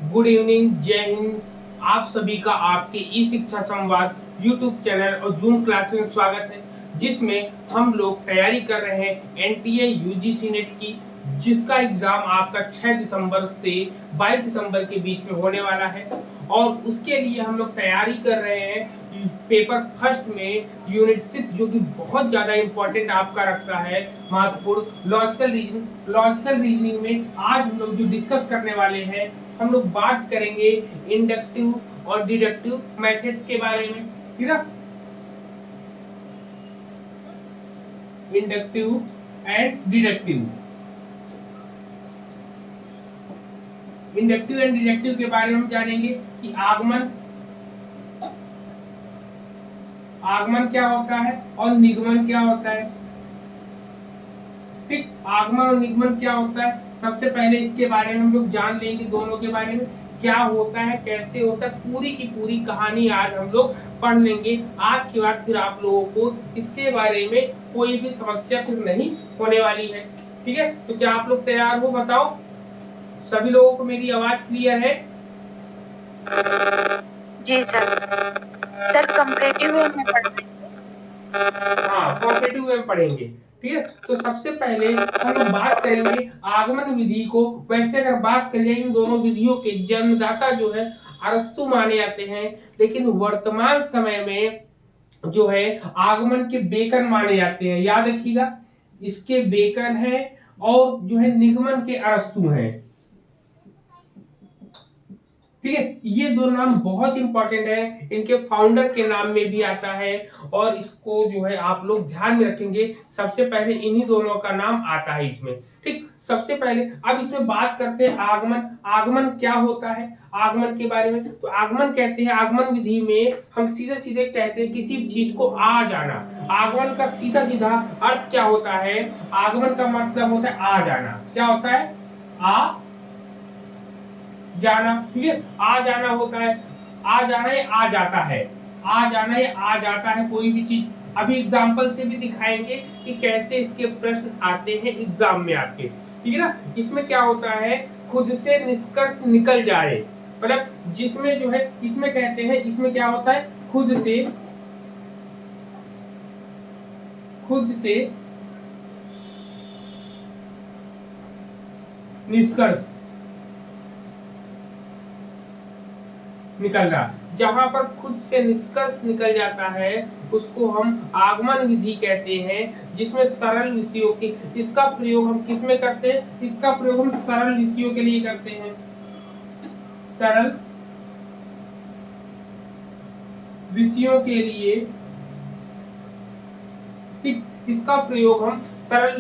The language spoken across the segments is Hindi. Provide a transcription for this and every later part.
गुड इवनिंग, जय हिंद। आप सभी का आपके ई शिक्षा संवाद यूट्यूब चैनल और जूम क्लास में स्वागत है, जिसमें हम लोग तैयारी कर रहे हैं एनटीए यूजीसी नेट की, जिसका एग्जाम आपका 6 दिसंबर से 22 दिसंबर के बीच में होने वाला है। और उसके लिए हम लोग तैयारी कर रहे हैं पेपर फर्स्ट में यूनिट 6, जो कि बहुत ज्यादा इंपॉर्टेंट आपका रखता है, महत्वपूर्ण लॉजिकल रीजनिंग में आज हम लोग जो डिस्कस करने वाले हैं, हम लोग बात करेंगे इंडक्टिव और डिडक्टिव मेथड्स के बारे में। ठीक है, inductive and deductive, inductive and deductive के बारे में हम जानेंगे कि आगमन आगमन क्या होता है और निगमन क्या होता है। ठीक, आगमन और निगमन क्या होता है, सबसे पहले इसके बारे में हम लोग जान लेंगे, दोनों के बारे में क्या होता है, कैसे होता है, पूरी की पूरी कहानी आज हम लोग पढ़ लेंगे। आज के बाद फिर आप लोगों को इसके बारे में कोई भी समस्या फिर नहीं होने वाली है। ठीक है, तो क्या आप लोग तैयार हो, बताओ। सभी लोगों को मेरी आवाज क्लियर है? जी सर। सर कंपैरेटिव में पढ़ना है। हाँ, कॉम्पिटिटिव में पढ़ेंगे। ठीक है, तो सबसे पहले हम लोग बात करेंगे आगमन विधि को। वैसे अगर बात करें इन दोनों विधियों के जन्मदाता जो है अरस्तु माने जाते हैं, लेकिन वर्तमान समय में जो है आगमन के बेकन माने जाते हैं। याद रखिएगा, इसके बेकन है और जो है निगमन के अरस्तु हैं। ठीक है, ये दो नाम बहुत इंपॉर्टेंट है, इनके फाउंडर के नाम में भी आता है, और इसको जो है आप लोग ध्यान में रखेंगे। सबसे पहले इन्हीं दोनों का नाम आता है इसमें। ठीक, सबसे पहले अब इसमें बात करते हैं आगमन। आगमन क्या होता है, आगमन के बारे में। तो आगमन कहते हैं, आगमन विधि में हम सीधे सीधे कहते हैं किसी भी चीज को आ जाना। आगमन का सीधा सीधा अर्थ क्या होता है, आगमन का मतलब होता है आ जाना। क्या होता है? आ जाना। ठीक है, आ जाना होता है, आ जाना या आ जाता है, आ जाना या आ जाता है कोई भी चीज। अभी एग्जांपल से भी दिखाएंगे कि कैसे इसके प्रश्न आते हैं एग्जाम में आपके। ठीक है ना, इसमें क्या होता है, खुद से निष्कर्ष निकल जाए, मतलब जिसमें जो है, इसमें कहते हैं, इसमें क्या होता है, खुद से निष्कर्ष निकलना। जहां पर खुद से निष्कर्ष निकल जाता है उसको हम आगमन विधि कहते हैं, जिसमें सरल विषयों की, इसका प्रयोग हम किस में करते हैं, इसका प्रयोग हम सरल विषयों के लिए करते हैं। सरल विषयों के लिए, ठीक, इसका प्रयोग हम सरल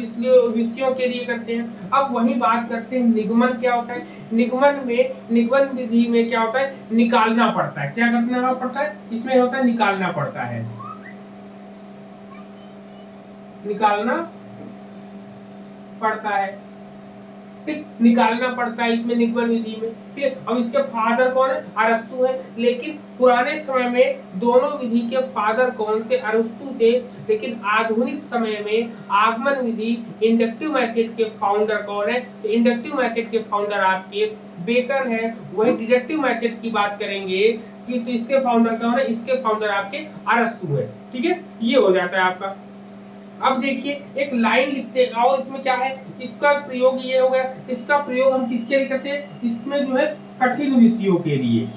विषयों के लिए करते हैं। अब वही बात करते हैं निगमन क्या होता है। निगमन विधि में क्या होता है, निकालना पड़ता है। क्या करना पड़ता है, इसमें होता है निकालना पड़ता है, निकालना पड़ता है। ठीक, निकालना पड़ता है इसमें निगमन विधि में। ठीक, अब इसके फादर कौन है, अरस्तु है। लेकिन पुराने समय में दोनों विधि के फादर कौन थे, अरस्तु थे। लेकिन आधुनिक समय में आगमन विधि इंडक्टिव मेथड के फाउंडर कौन है, तो इंडक्टिव मेथड के फाउंडर आपके बेकर है। वही डिडक्टिव मेथड की बात करेंगे कि तो इसके फाउंडर कौन है, इसके फाउंडर आपके अरस्तु है। ठीक है, ये हो जाता है आपका। अब देखिए एक लाइन लिखते हैं, और इसमें क्या है, इसका प्रयोग ये हो गया। इसका प्रयोग हम किसके लिए करते हैं, इसमें जो है कठिन विषयों के लिए,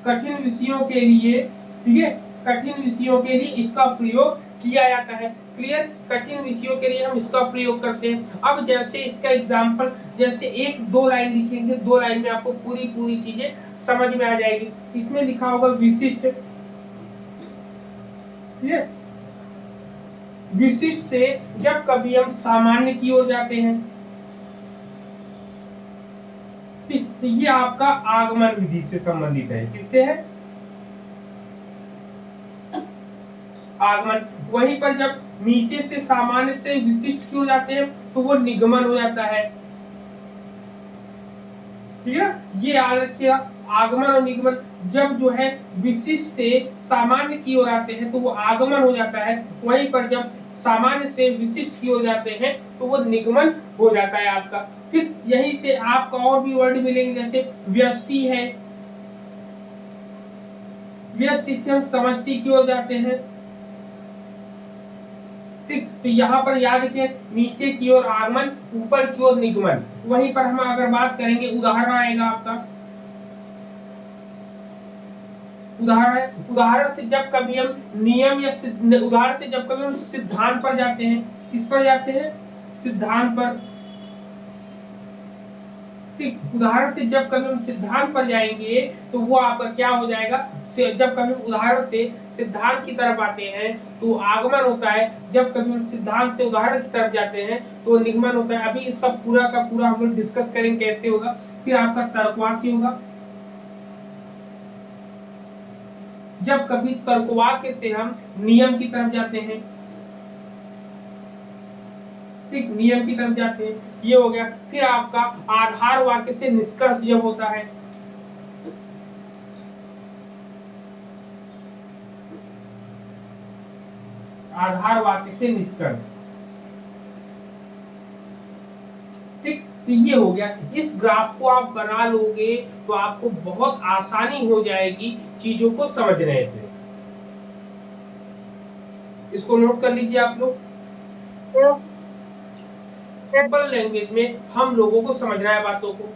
कठिन विषयों के लिए। ठीक है, कठिन विषयों के लिए इसका प्रयोग किया जाता है। क्लियर, कठिन विषयों के लिए हम इसका प्रयोग करते हैं। अब जैसे इसका एग्जाम्पल, जैसे एक दो लाइन लिखेंगे, दो लाइन में आपको पूरी पूरी चीजें समझ में आ जाएगी। इसमें लिखा होगा विशिष्ट। ठीक है, विशिष्ट से जब कभी हम सामान्य की ओर जाते हैं, तो ये आपका आगमन विधि से संबंधित है। किससे है, आगमन। वहीं पर जब नीचे से सामान्य से विशिष्ट की ओर जाते हैं तो वो निगमन हो जाता है। ठीक है, ये याद रखिएगा, आगमन और निगमन। जब जो है विशिष्ट से सामान्य की ओर आते हैं तो वो आगमन हो जाता है। वहीं पर जब सामान्य से विशिष्ट की ओर जाते हैं तो वो निगमन हो जाता है आपका। फिर यहीं से आपको और भी वर्ड मिलेंगे, जैसे व्यष्टि है, व्यष्टि से हम समष्टि की ओर जाते हैं। ठीक, तो यहाँ पर याद रखिए, नीचे की ओर आगमन, ऊपर की ओर निगमन। वहीं पर हम अगर बात करेंगे, उदाहरण आएगा आपका, उदाहरण से जब कभी हम नियम या उदाहरण से जब कभी हम सिद्धांत पर जाते हैं, किस पर जाते हैं, सिद्धांत पर। ठीक, उदाहरण से जब कभी हम सिद्धांत पर जाएंगे तो वो आपका क्या हो जाएगा, जब कभी उदाहरण से सिद्धांत की तरफ आते हैं तो आगमन होता है, जब कभी हम सिद्धांत से उदाहरण की तरफ जाते हैं तो निगमन होता है। अभी सब पूरा का पूरा हम लोग डिस्कस करेंगे कैसे होगा। फिर आपका तर्कवाक्य होगा, जब कभी तर्कवाक्य से हम नियम की तरफ जाते हैं, ठीक, नियम की तरफ जाते हैं, ये हो गया। फिर आपका आधार वाक्य से निष्कर्ष जब होता है, आधार वाक्य से निष्कर्ष, ठीक, तो ये हो गया। इस ग्राफ को आप बना लोगे तो आपको बहुत आसानी हो जाएगी चीजों को समझने से। इसको नोट कर लीजिए आप लोग। सिंपल लैंग्वेज में हम लोगों को समझना है बातों को।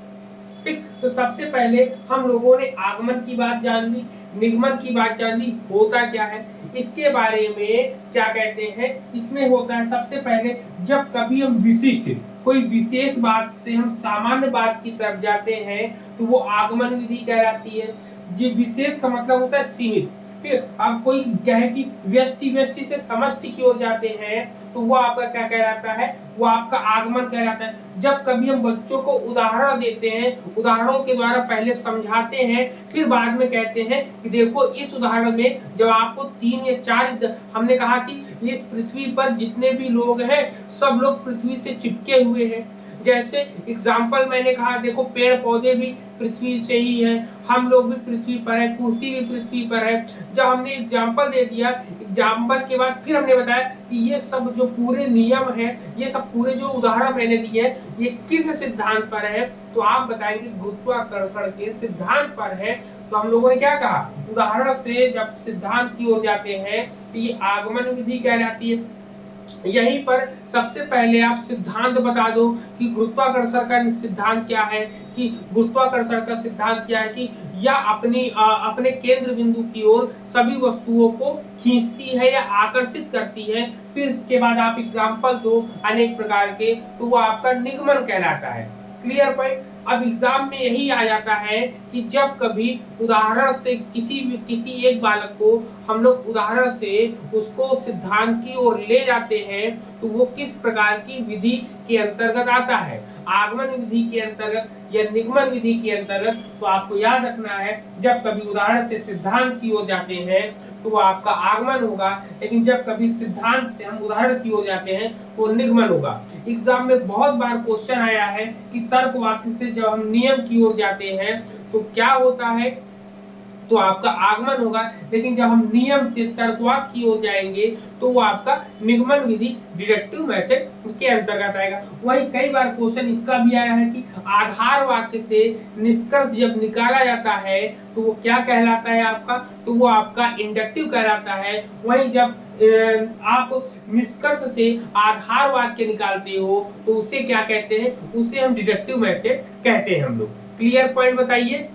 ठीक, तो सबसे पहले हम लोगों ने आगमन की बात जान ली, निगमन की बात जान ली, होता क्या है इसके बारे में, क्या कहते हैं इसमें होता है। सबसे पहले जब कभी हम विशिष्ट कोई विशेष बात से हम सामान्य बात की तरफ जाते हैं तो वो आगमन विधि कहलाती है। ये विशेष का मतलब होता है सीमित। फिर अब कोई कहे कि व्यष्टि से समष्टि की ओर जाते हैं तो वो आपका क्या कहलाता है, वो आपका आगमन कहलाता है। जब कभी हम बच्चों को उदाहरण देते हैं, उदाहरणों के द्वारा पहले समझाते हैं, फिर बाद में कहते हैं कि देखो इस उदाहरण में जब आपको 3 या 4, हमने कहा कि इस पृथ्वी पर जितने भी लोग हैं सब लोग पृथ्वी से चिपके हुए हैं। जैसे एग्जाम्पल मैंने कहा, देखो पेड़ पौधे भी पृथ्वी से ही है, हम लोग भी पृथ्वी पर है, कुर्सी भी पृथ्वी पर है। जब हमने एग्जाम्पल दे दिया, एग्जाम्पल के बाद फिर हमने बताया कि ये सब जो पूरे नियम है, ये सब पूरे जो उदाहरण मैंने दिए हैं, ये किस सिद्धांत पर है, तो आप बताएंगे गुरुत्वाकर्षण के सिद्धांत पर है। तो हम लोगों ने क्या कहा, उदाहरण से जब सिद्धांत की ओर जाते हैं तो ये आगमन विधि कहलाती है। यहीं पर सबसे पहले आप सिद्धांत बता दो कि गुरुत्वाकर्षण का सिद्धांत क्या है, कि गुरुत्वाकर्षण का सिद्धांत क्या है कि या अपने केंद्र बिंदु की ओर सभी वस्तुओं को खींचती है या आकर्षित करती है। फिर इसके बाद आप एग्जाम्पल दो अनेक प्रकार के, तो वो आपका निगमन कहलाता है। Clear point. अब एग्जाम में यही आ जाता है कि जब कभी उदाहरण से किसी एक बालक को हम लोग उदाहरण से उसको सिद्धांत की ओर ले जाते हैं तो वो किस प्रकार की विधि के अंतर्गत आता है, आगमन विधि के अंतर्गत या निगमन विधि के अंतर्गत। तो आपको याद रखना है, जब कभी उदाहरण से सिद्धांत की ओर जाते हैं तो वो आपका आगमन होगा, लेकिन जब कभी सिद्धांत से हम उदाहरण की ओर जाते हैं तो निगमन होगा। एग्जाम में बहुत बार क्वेश्चन आया है कि तर्क वाक्य से जब हम नियम की ओर जाते हैं तो क्या होता है, तो आपका आगमन होगा, लेकिन जब हम नियम से तर्कवाक्य की ओर जाएंगे तो वो आपका निगमन विधि डिडक्टिव मेथड के अंतर्गत आएगा। वही कई बार क्वेश्चन इसका भी आया है कि आधार वाक्य से निष्कर्ष जब निकाला जाता है तो वो क्या कहलाता है आपका, तो वो आपका इंडक्टिव कहलाता है। वही जब आप निष्कर्ष से आधार वाक्य निकालते हो तो उसे क्या कहते हैं, उसे हम डिडक्टिव मेथड कहते हैं हम लोग। क्लियर पॉइंट बताइए।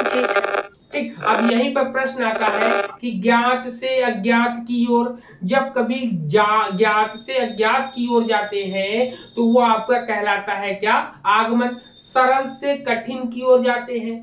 जी सर। ठीक, अब यहीं पर प्रश्न आता है कि ज्ञात से अज्ञात की ओर, जब कभी ज्ञात से अज्ञात की ओर जाते हैं तो वो आपका कहलाता है क्या, आगमन। सरल से कठिन की ओर जाते हैं,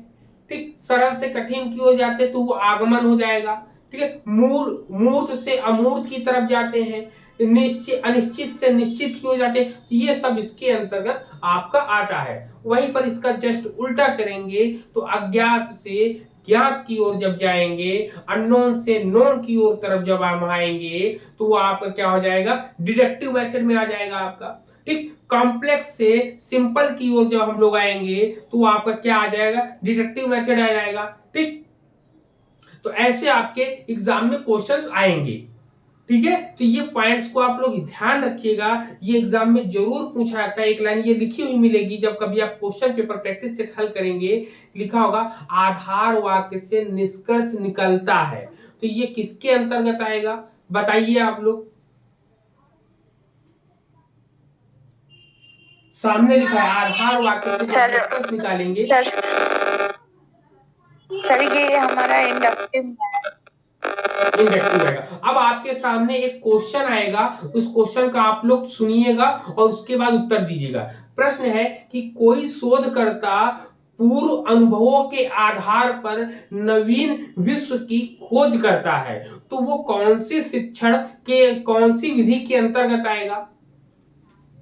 ठीक, सरल से कठिन की ओर जाते हैं तो वो आगमन हो जाएगा। ठीक है, मूर्त से अमूर्त की तरफ जाते हैं, अनिश्चित से निश्चित की ओर जाते हैं, तो ये सब इसके अंतर्गत आपका आता है। वहीं पर इसका जस्ट उल्टा करेंगे तो अज्ञात से ज्ञात की ओर जब जाएंगे, अननोन से नोन की ओर तरफ जब हम आएंगे तो वो आपका क्या हो जाएगा, डिडक्टिव मेथड में आ जाएगा आपका। ठीक, कॉम्प्लेक्स से सिंपल की ओर जब हम लोग आएंगे तो वो आपका क्या आ जाएगा, डिडक्टिव मेथड आ जाएगा। ठीक, तो ऐसे आपके एग्जाम में क्वेश्चंस आएंगे, ठीक है। तो ये पॉइंट्स को आप लोग ध्यान रखिएगा, ये एग्जाम में जरूर पूछा जाता है। एक लाइन ये लिखी हुई मिलेगी जब कभी आप क्वेश्चन पेपर प्रैक्टिस सेट हल करेंगे, लिखा होगा आधार वाक्य से निष्कर्ष निकलता है। तो ये किसके अंतर्गत आएगा बताइए आप लोग। सामने लिखा है आधार वाक्य से जब निष्कर्ष निकालेंगे। सर ये हमारा इंडक्टिव आएगा। अब आपके सामने एक क्वेश्चन आएगा, उस क्वेश्चन का आप लोग सुनिएगा और उसके बाद उत्तर दीजिएगा। प्रश्न है कि कोई शोधकर्ता पूर्व अनुभवों के आधार पर नवीन विश्व की खोज करता है, तो वो कौन सी शिक्षण के कौन सी विधि के अंतर्गत आएगा।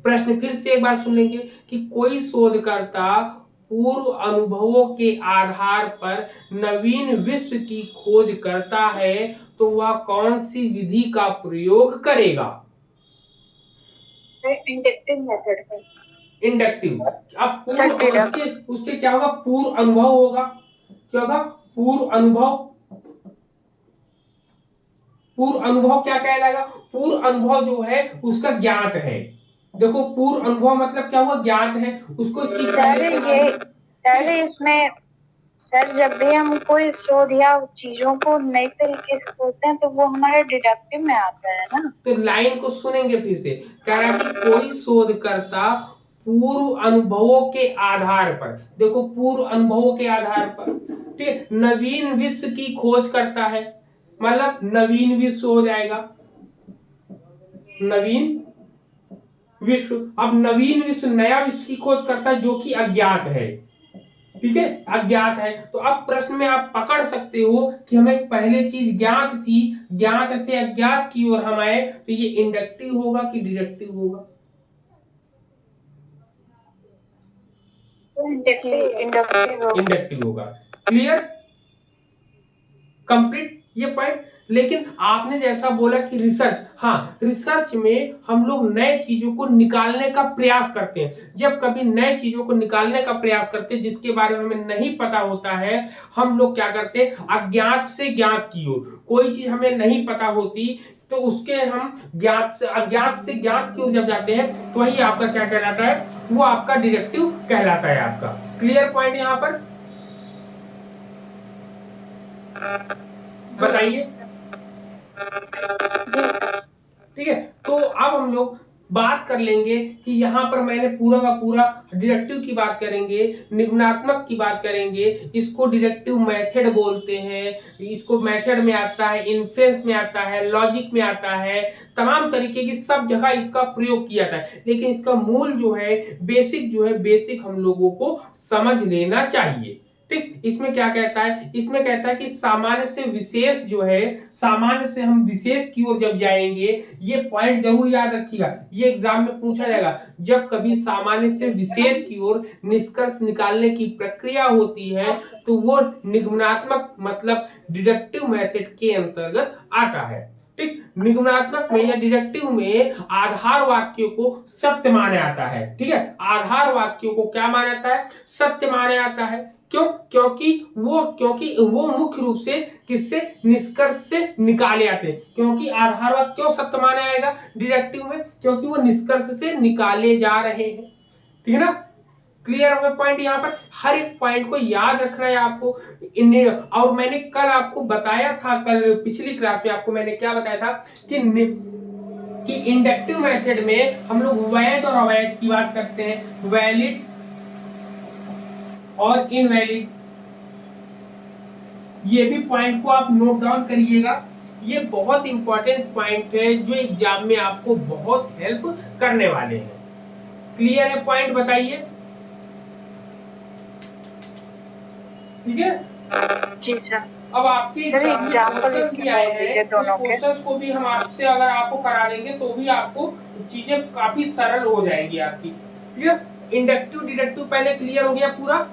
प्रश्न फिर से एक बार सुन लेंगे कि कोई शोधकर्ता पूर्व अनुभवों के आधार पर नवीन विश्व की खोज करता है, तो वह कौन सी विधि का प्रयोग करेगा। इंडक्टिव मेथड है। इंडक्टिव। अब उसके क्या होगा, पूर्व अनुभव होगा। क्या होगा, पूर्व अनुभव। पूर्व अनुभव क्या कहलाएगा, पूर्व अनुभव जो है उसका ज्ञात है। देखो पूर्व अनुभव मतलब क्या हुआ, ज्ञात है उसको चीज। सर जब भी हम कोई शोध या चीजों को नए तरीके से सोचते हैं तो वो हमारे डिडक्टिव में आता है ना। तो लाइन को सुनेंगे फिर से, कह रहा है कि कोई शोधकर्ता पूर्व अनुभवों के आधार पर, देखो पूर्व अनुभवों के आधार पर, ठीक, नवीन विश्व की खोज करता है, मतलब नवीन विश्व हो जाएगा, नवीन विश्व। अब नवीन विश्व नया विश्व की खोज करता है जो कि अज्ञात है, ठीक है, अज्ञात है। तो अब प्रश्न में आप पकड़ सकते हो कि हमें पहले चीज ज्ञात थी, ज्ञात से अज्ञात की ओर हम आए, तो ये इंडक्टिव होगा कि डिडक्टिव होगा। इंडक्टिव होगा। क्लियर, कंप्लीट ये पॉइंट। लेकिन आपने जैसा बोला कि रिसर्च, हाँ रिसर्च में हम लोग नए चीजों को निकालने का प्रयास करते हैं। जब कभी नए चीजों को निकालने का प्रयास करते हैं जिसके बारे में हमें नहीं पता होता है, हम लोग क्या करते हैं, अज्ञात से ज्ञात की ओर। कोई चीज हमें नहीं पता होती तो उसके हम अज्ञात से ज्ञात की ओर जब जाते हैं तो वही आपका क्या कहलाता है, वो आपका डिडक्टिव कहलाता है आपका। क्लियर पॉइंट यहां पर बताइए। ठीक है, तो अब हम लोग बात कर लेंगे कि यहां पर मैंने पूरा का पूरा डिडक्टिव की बात करेंगे, निगमनात्मक की बात करेंगे। इसको डिडक्टिव मेथड बोलते हैं, इसको मेथड में आता है, इन्फ्रेंस में आता है, लॉजिक में आता है, तमाम तरीके की सब जगह इसका प्रयोग किया जाता है। लेकिन इसका मूल जो है बेसिक हम लोगों को समझ लेना चाहिए। ठीक, इसमें क्या कहता है, इसमें कहता है कि सामान्य से विशेष जो है, सामान्य से हम विशेष की ओर जब जाएंगे, ये पॉइंट जरूर याद रखिएगा, ये एग्जाम में पूछा जाएगा। जब कभी सामान्य से विशेष की ओर निष्कर्ष निकालने की प्रक्रिया होती है तो वो निगमनात्मक मतलब डिडक्टिव मेथड के अंतर्गत आता है। ठीक, निगमनात्मक में या डिडक्टिव में आधार वाक्यों को सत्य माना जाता है। ठीक है, आधार वाक्यों को क्या माना जाता है, सत्य माना जाता है। क्यों, क्योंकि वो मुख्य रूप से किससे, निष्कर्ष से निकाले जाते हैं। क्योंकि आधार वाक्य क्यों सत्य माना जाएगा डिडक्टिव में, क्योंकि वो निष्कर्ष से निकाले जा रहे हैं। ठीक है ना, क्लियर होगा पॉइंट। यहाँ पर हर एक पॉइंट को याद रखना है आपको। और मैंने कल आपको बताया था, कल पिछली क्लास में आपको मैंने क्या बताया था कि इंडक्टिव मेथड में हम लोग वैध और अवैध की बात करते हैं, वैलिड और इनवैलिड। ये भी पॉइंट को आप नोट डाउन करिएगा, ये बहुत इंपॉर्टेंट पॉइंट है जो एग्जाम में आपको बहुत हेल्प करने वाले हैं। क्लियर है पॉइंट, बताइए। ठीक है जी सर। अब आपके क्वेश्चन भी आए हैं, उस क्वेश्चंस को भी हम आपसे अगर आपको करा देंगे तो भी आपको चीजें काफी सरल हो जाएंगी आपकी। क्लियर, इंडक्टिव डिडक्टिव पहले क्लियर हो गया पूरा।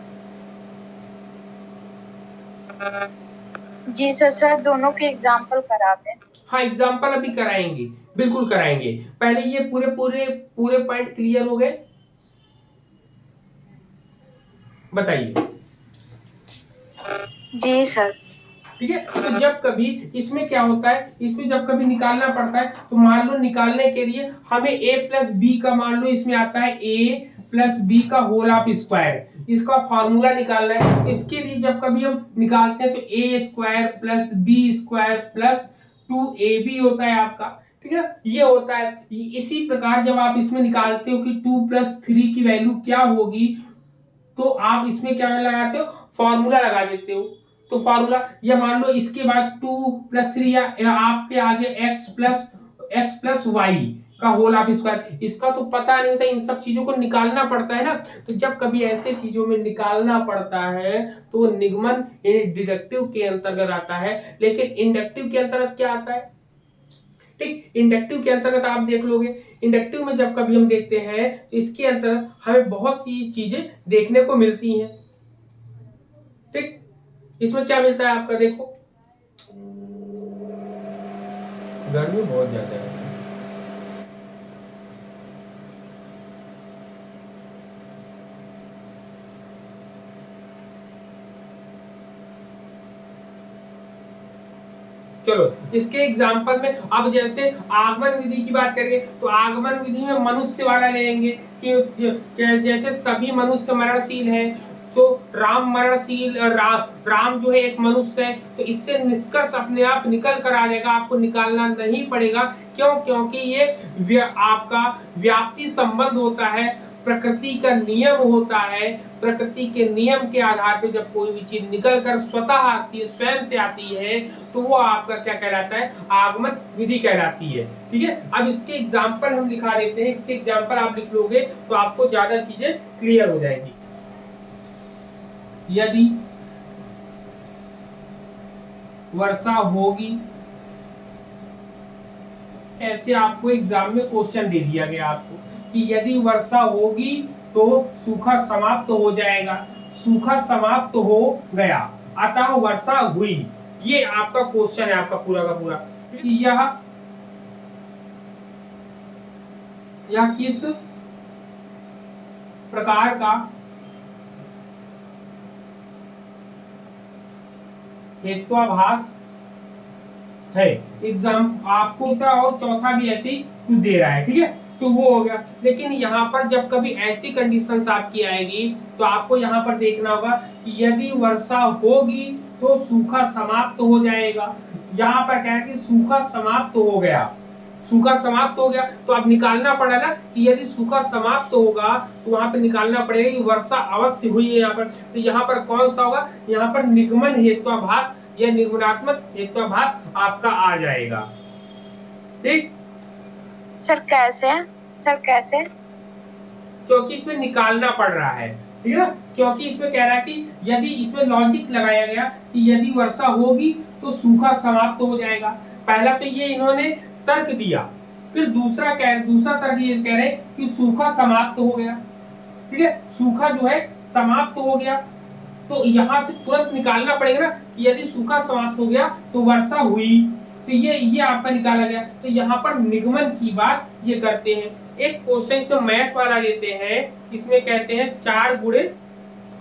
जी सर दोनों के एग्जाम्पल कराते हैं। हाँ एग्जाम्पल अभी कराएंगे, बिल्कुल कराएंगे। पहले ये पूरे पॉइंट क्लियर हो गए, बताइए। जी सर। ठीक है। तो जब कभी इसमें क्या होता है, इसमें जब कभी निकालना पड़ता है तो मान लो निकालने के लिए हमें a प्लस बी का मान लो इसमें आता है a प्लस बी का होल ऑफ स्क्वायर, इसका फॉर्मूला निकालना है। इसके लिए जब कभी हम निकालते हैं तो a square plus b square plus 2ab होता है आपका, ठीक है, ये होता है। इसी प्रकार जब आप इसमें निकालते हो कि 2 प्लस 3 की वैल्यू क्या होगी, तो आप इसमें क्या लगाते हो, फॉर्मूला लगा देते हो। तो फॉर्मूला, या मान लो इसके बाद 2 प्लस 3 या आपके आगे x प्लस वाई का होल ऑफ स्क्वायर, इसका तो पता नहीं होता, इन सब चीजों को निकालना पड़ता है ना। तो जब कभी ऐसे चीजों में निकालना पड़ता है तो निगमन डिडक्टिव के अंतर्गत आता है। लेकिन इंडक्टिव के अंतर्गत क्या आता है, ठीक, इंडक्टिव के अंतर्गत आप देख लोगे, इंडक्टिव में जब कभी हम देखते हैं तो इसके अंतर्गत हमें बहुत सी चीजें देखने को मिलती हैं। ठीक, इसमें क्या मिलता है आपका, देखो गर्मी बहुत ज्यादा है। चलो इसके एग्जांपल में अब जैसे आगमन विधि की बात करेंगे तो आगमन विधि में मनुष्य वाला लेंगे कि जैसे सभी मनुष्य मरणशील है, तो राम मरणशील, राम जो है एक मनुष्य है, तो इससे निष्कर्ष अपने आप निकल कर आ जाएगा, आपको निकालना नहीं पड़ेगा। क्यों, क्योंकि ये आपका व्याप्ति संबंध होता है, प्रकृति का नियम होता है। प्रकृति के नियम के आधार पर जब कोई भी चीज निकल कर स्वतः आती है, स्वयं से आती है, तो वो आपका क्या कहलाता है, आगमन विधि कहलाती है। ठीक है, अब इसके एग्जांपल हम लिखा देते हैं, इसके एग्जांपल आप लिख लोगे तो आपको ज्यादा चीजें क्लियर हो जाएगी। यदि वर्षा होगी, ऐसे आपको एग्जाम में क्वेश्चन दे दिया गया आपको कि यदि वर्षा होगी तो सूखा समाप्त हो जाएगा, सूखा समाप्त हो गया, अतः वर्षा हुई। ये आपका क्वेश्चन है, आपका पूरा का पूरा। यह किस प्रकार का हेत्वाभास है। एग्जाम आपको तीसरा और चौथा भी ऐसे ही कुछ दे रहा है, ठीक है, तो वो हो गया। लेकिन यहाँ पर जब कभी ऐसी कंडीशंस आपकी आएगी तो आपको यहाँ पर देखना होगा कि यदि वर्षा होगी तो सूखा समाप्त हो जाएगा। यहाँ पर क्या है कि सूखा समाप्त हो गया, सूखा समाप्त हो गया, तो अब निकालना पड़ा ना कि यदि सूखा समाप्त होगा तो वहां पे निकालना पड़ेगा कि वर्षा अवश्य हुई है यहाँ पर। तो यहाँ पर कौन सा होगा, यहाँ पर निगमन हेत्वाभास या निर्गुणात्मक हेत्वाभास आपका आ जाएगा। ठीक सर कैसे, सर कैसे, क्योंकि इसमें निकालना पड़ रहा है, ठीक है, क्योंकि इसमें कह रहा है कि यदि इसमें लॉजिक लगाया गया कि यदि वर्षा होगी तो सूखा समाप्त हो जाएगा। पहला तो ये इन्होंने तर्क दिया, फिर दूसरा तर्क ये कह रहे कि सूखा समाप्त हो गया, ठीक है, सूखा जो है समाप्त हो गया, तो यहां से तुरंत निकालना पड़ेगा ना कि यदि सूखा समाप्त हो गया तो वर्षा हुई, तो ये आपका निकाला गया। तो यहाँ पर निगमन की बात ये करते हैं। एक क्वेश्चन इसमें मैथ वाला देते हैं, इसमें कहते हैं 4 गुणे,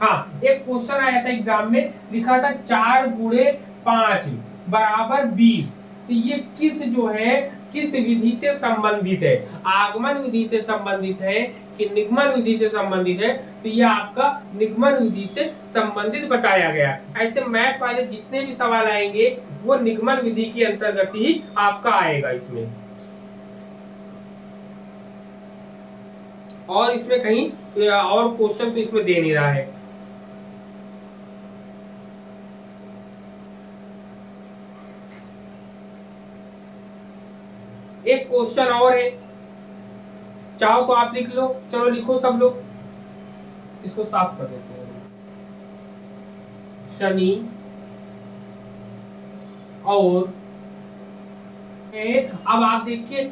हाँ एक क्वेश्चन आया था एग्जाम में, लिखा था 4 गुणे 5 बराबर 20। तो ये किस जो है किस विधि से संबंधित है, आगमन विधि से संबंधित है कि निगमन विधि से संबंधित है, तो ये आपका निगमन विधि से संबंधित बताया गया। ऐसे मैथ वाले जितने भी सवाल आएंगे वो निगमन विधि के अंतर्गत ही आपका आएगा इसमें, और इसमें कहीं और क्वेश्चन तो इसमें दे नहीं रहा है। एक क्वेश्चन और है, चाहो तो आप लिख लो, चलो लिखो सब लोग, इसको साफ कर देते हैं। शनि और अब आप देखिए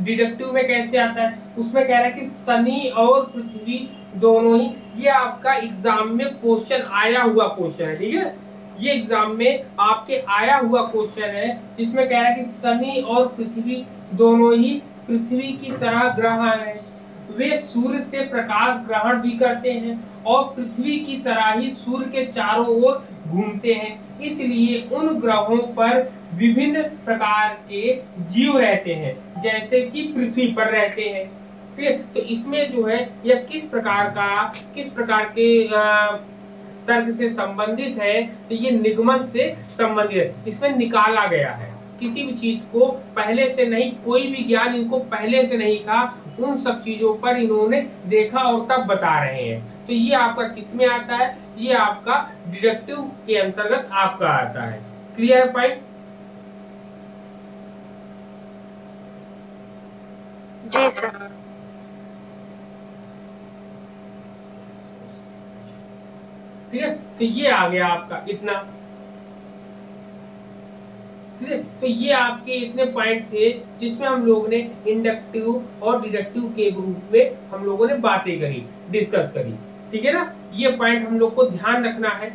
डिडक्टिव में कैसे आता है, उसमें कह रहा है कि शनि और पृथ्वी दोनों ही, ये आपका एग्जाम में क्वेश्चन आया हुआ क्वेश्चन है, ठीक है, ये एग्जाम में आपके आया हुआ क्वेश्चन है, जिसमें कह रहा है कि शनि और पृथ्वी दोनों ही पृथ्वी की तरह ग्रह हैं, वे सूर्य से प्रकाश ग्रहण भी करते हैं और पृथ्वी की तरह ही सूर्य के चारों ओर घूमते हैं। इसलिए उन ग्रहों पर विभिन्न प्रकार के जीव रहते हैं, जैसे कि पृथ्वी पर रहते हैं। ठीक है, तो इसमें जो है यह किस प्रकार के तर्क से संबंधित है, तो ये निगमन से संबंधित है। इसमें निकाला गया है, किसी भी चीज को पहले से नहीं, कोई भी ज्ञान इनको पहले से नहीं था, उन सब चीजों पर इन्होंने देखा और तब बता रहे हैं। तो ये आपका किस में आता है, ये आपका डिडक्टिव के अंतर्गत आपका आता है। Clear point? जी सर। ठीक है, तो ये आ गया आपका इतना। ठीक है, तो ये आपके इतने पॉइंट थे जिसमें हम लोगों ने इंडक्टिव और डिडक्टिव के ग्रुप में हम लोगों ने बातें करी, डिस्कस करी। ठीक है ना, ये पॉइंट हम लोग को ध्यान रखना है।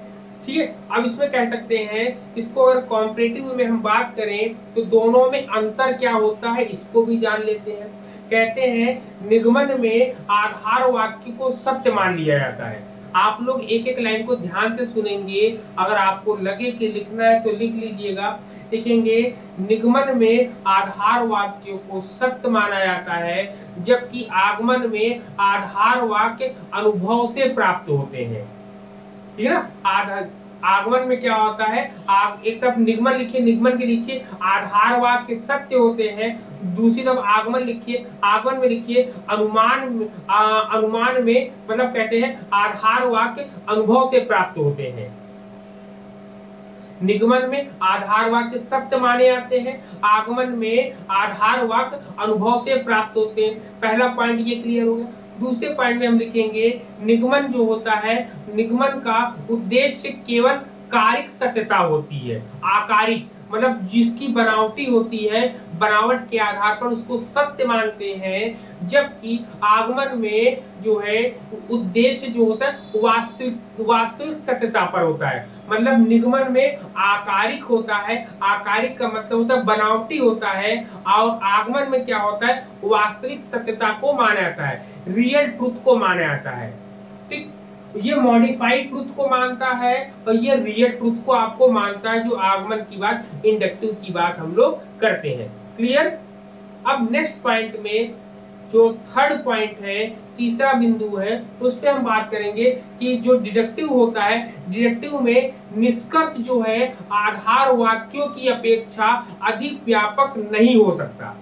ठीक है, अब इसमें कह सकते हैं, इसको अगर कॉम्परेटिव में हम बात करें तो दोनों में अंतर क्या होता है इसको भी जान लेते हैं। कहते हैं निगमन में आधार वाक्य को सत्य मान लिया जाता है। आप लोग एक एक लाइन को ध्यान से सुनेंगे, अगर आपको लगे कि लिखना है तो लिख लीजिएगा। लिखेंगे निगमन में आधार वाक्यों को सत्य माना जाता है, जबकि आगमन में आधार वाक्य अनुभव से प्राप्त होते हैं। ठीक है ना, आगमन में क्या होता है, एक तरफ निगमन लिखिए, निगमन के नीचे आधार वाक्य सत्य होते हैं, दूसरी तरफ आगमन लिखिए, आगमन में लिखिए अनुमान में मतलब कहते हैं आधार वाक्य अनुभव से प्राप्त होते हैं। निगमन में आधार वाक्य सत्य माने जाते हैं, आगमन में आधार वाक्य अनुभव से प्राप्त होते हैं। पहला पॉइंट ये क्लियर हो गया। दूसरे पॉइंट में हम लिखेंगे निगमन जो होता है, निगमन का उद्देश्य केवल कारिक सत्यता होती है। आकारिक मतलब जिसकी बनावटी होती है, बनावट के आधार पर उसको सत्य मानते हैं, जबकि आगमन में जो है उद्देश्य जो होता है वास्तविक सत्यता पर होता है। मतलब निगमन में आकारिक होता है, आकारिक का मतलब होता है बनावटी होता है, और आगमन में क्या होता है, वास्तविक सत्यता को माना जाता है, रियल ट्रूथ को माना जाता है। ठीक, ये मॉडिफाइड ट्रूथ को मानता है और ये रियल ट्रूथ को आपको मानता है, जो आगमन की बात, इंडक्टिव की बात हम लोग करते हैं। क्लियर? अब नेक्स्ट पॉइंट में जो थर्ड पॉइंट है, तीसरा बिंदु है, उस पर हम बात करेंगे कि जो डिडक्टिव होता है, डिडक्टिव में निष्कर्ष जो है आधार वाक्यों की अपेक्षा अधिक व्यापक नहीं हो सकता।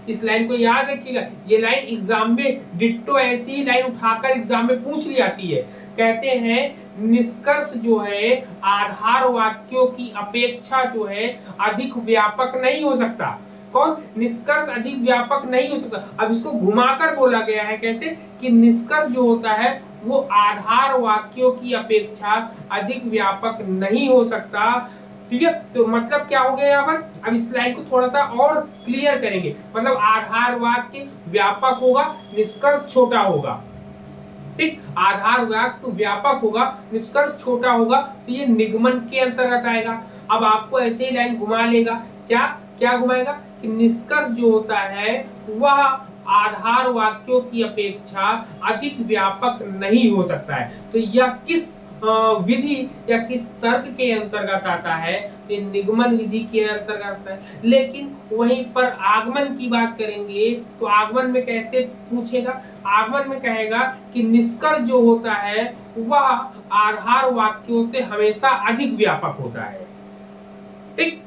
इस लाइन को याद रखिएगा, ये लाइन एग्जाम में डिट्टो ऐसी ही लाइन उठाकर एग्जाम में पूछ ली जाती है। कहते हैं निष्कर्ष जो है आधार वाक्यों की अपेक्षा जो है अधिक व्यापक नहीं हो सकता। कौन? निष्कर्ष अधिक व्यापक नहीं हो सकता। अब इसको घुमाकर बोला गया है, कैसे कि निष्कर्ष जो होता है वो आधार वाक्यों की अपेक्षा अधिक व्यापक नहीं हो सकता। ठीक है, तो मतलब क्या हो गया यहाँ पर, अब इस लाइन को थोड़ा सा और क्लियर करेंगे। मतलब आधार वाक्य व्यापक होगा, निष्कर्ष छोटा होगा। ठीक, आधार वाक्य व्यापक होगा, निष्कर्ष छोटा होगा, तो ये निगमन के अंतर्गत आएगा। अब आपको ऐसे ही लाइन घुमा लेगा, क्या क्या घुमाएगा कि निष्कर्ष जो होता है वह आधार वाक्यों की अपेक्षा अधिक व्यापक नहीं हो सकता है। तो यह किस विधि या किस तर्क के अंतर्गत आता है, ये निगमन विधि के अंतर्गत आता है। लेकिन वहीं पर आगमन की बात करेंगे तो आगमन में कैसे पूछेगा, आगमन में कहेगा कि निष्कर्ष जो होता है वह आधार वाक्यों से हमेशा अधिक व्यापक होता है। ठीक,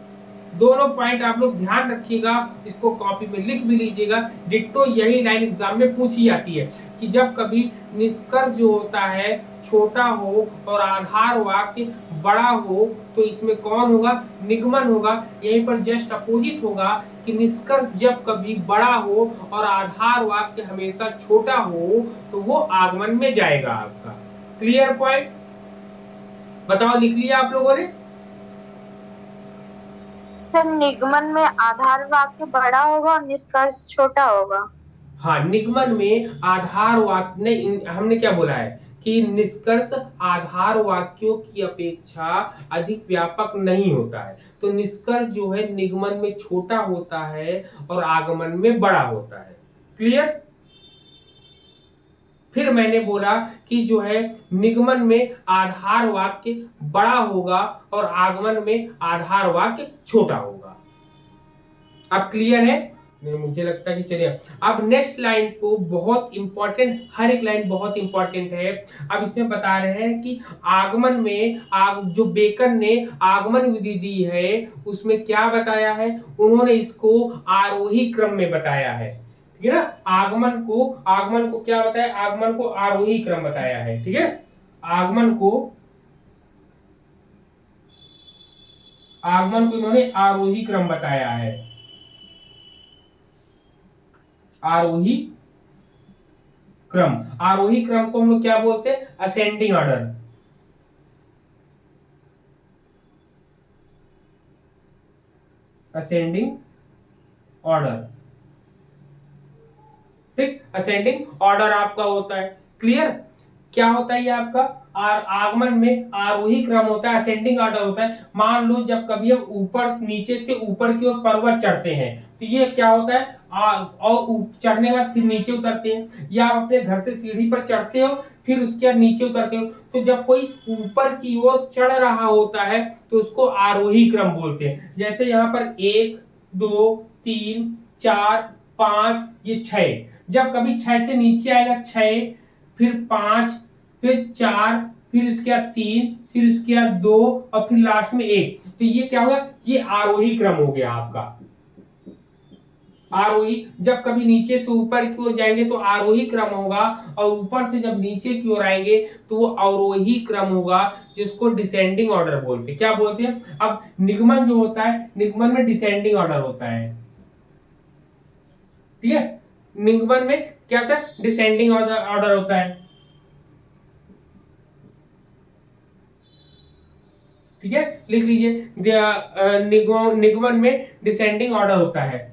दोनों पॉइंट आप लोग ध्यान रखिएगा, इसको कॉपी में लिख भी लीजिएगा। डिट्टो यही लाइन एग्जाम में पूछी जाती है कि जब कभी निष्कर्ष जो होता है छोटा हो और आधार वाक्य बड़ा हो तो इसमें कौन होगा, निगमन होगा। यहीं पर जस्ट अपोजिट होगा कि निष्कर्ष जब कभी बड़ा हो और आधार वाक्य हमेशा छोटा हो तो वो आगमन में जाएगा आपका। Clear point? बताओ, लिख लिया आप लोगों ने? सर निगमन में आधार वाक्य बड़ा होगा और निष्कर्ष छोटा होगा। हाँ, निगमन में आधार वाक्य ने, हमने क्या बोला है कि निष्कर्ष आधार वाक्यों की अपेक्षा अधिक व्यापक नहीं होता है। तो निष्कर्ष जो है निगमन में छोटा होता है और आगमन में बड़ा होता है। क्लियर? फिर मैंने बोला कि जो है निगमन में आधार वाक्य बड़ा होगा और आगमन में आधार वाक्य छोटा होगा। अब क्लियर है? नहीं, मुझे लगता है कि चलिए अब नेक्स्ट लाइन को बहुत इंपॉर्टेंट, हर एक लाइन बहुत इंपॉर्टेंट है। अब इसमें बता रहे हैं कि आगमन में जो बेकन ने आगमन विधि दी है उसमें क्या बताया है, उन्होंने इसको आरोही क्रम में बताया है, ठीक है ना। आगमन को क्या बताया, आगमन को आरोही क्रम बताया है, ठीक है। आगमन को इन्होंने आरोही क्रम बताया है, आरोही क्रम। आरोही क्रम को हम लोग क्या बोलते हैं, असेंडिंग ऑर्डर। असेंडिंग ऑर्डर, ठीक, असेंडिंग ऑर्डर आपका होता है। क्लियर? क्या होता है ये आपका आगमन में आरोही क्रम होता है, असेंडिंग ऑर्डर होता है। मान लो जब कभी हम ऊपर नीचे से ऊपर की ओर पर्वत चढ़ते हैं तो ये क्या होता है, और चढ़ने के बाद फिर नीचे उतरते हैं, या आप अपने घर से सीढ़ी पर चढ़ते हो फिर उसके बाद नीचे उतरते हो। तो जब कोई ऊपर की ओर चढ़ रहा होता है तो उसको आरोही क्रम बोलते हैं। जैसे यहाँ पर 1 2 3 4 5 ये 6, जब कभी 6 से नीचे आएगा 6, फिर 5, फिर 4, फिर उसके बाद 3, फिर उसके बाद 2 और फिर लास्ट में 1, तो ये क्या होगा, ये आरोही क्रम हो गया आपका। आरोही, जब कभी नीचे से ऊपर की ओर जाएंगे तो आरोही क्रम होगा, और ऊपर से जब नीचे की ओर आएंगे तो वो अवरोही क्रम होगा, जिसको डिसेंडिंग ऑर्डर बोलते हैं। क्या बोलते हैं? अब निगमन जो होता है, निगमन में डिसेंडिंग ऑर्डर होता है, ठीक है। निगमन में क्या होता है, डिसेंडिंग ऑर्डर होता है, ठीक है। लिख लीजिए, निगमन में डिसेंडिंग ऑर्डर होता है,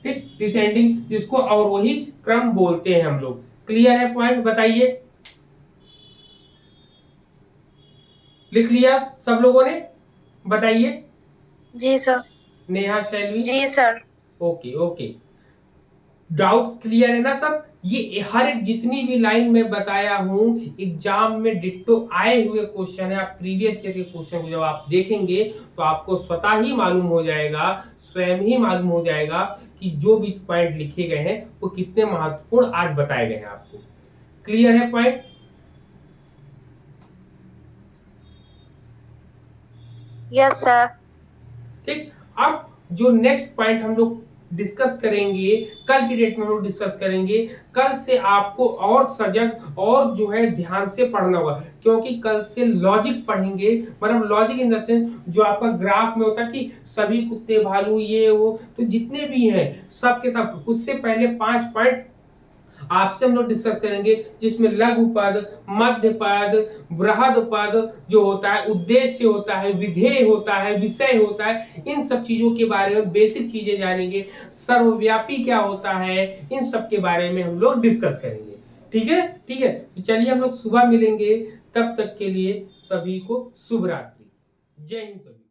ठीक, डिसेंडिंग, जिसको अवरोही क्रम बोलते हैं हम लोग। क्लियर है पॉइंट? बताइए, लिख लिया सब लोगों ने? बताइए। जी सर। नेहा, शैलवी? जी sir. Okay okay, doubts clear है ना सब? ये हर एक जितनी भी लाइन में बताया हूं एग्जाम में डिट्टो आए हुए क्वेश्चन है। आप प्रीवियस ईयर के क्वेश्चन को जब आप देखेंगे तो आपको स्वतः ही मालूम हो जाएगा, स्वयं ही मालूम हो जाएगा कि जो भी पॉइंट लिखे गए हैं वो कितने महत्वपूर्ण आज बताए गए हैं आपको। क्लियर है पॉइंट? Yes sir. ठीक, अब जो नेक्स्ट पॉइंट हम लोग डिस्कस करेंगे, कल की डेट में हम लोग डिस्कस करेंगे। कल से आपको और सजग और जो है ध्यान से पढ़ना होगा, क्योंकि कल से लॉजिक पढ़ेंगे। मतलब लॉजिक इन द सेंस जो आपका ग्राफ में होता है कि सभी कुत्ते भालू ये वो, तो जितने भी हैं सब के सब, उससे पहले 5 पॉइंट आपसे हम लोग डिस्कस करेंगे, जिसमें लघु पद, मध्य पद, बृहद पद जो होता है, उद्देश्य होता है, विधेय होता है, विषय होता है, इन सब चीजों के बारे में बेसिक चीजें जानेंगे। सर्वव्यापी क्या होता है, इन सब के बारे में हम लोग डिस्कस करेंगे। ठीक है, ठीक है, तो चलिए हम लोग सुबह मिलेंगे। तब तक के लिए सभी को शुभ रात्रि। जय हिंद सभी।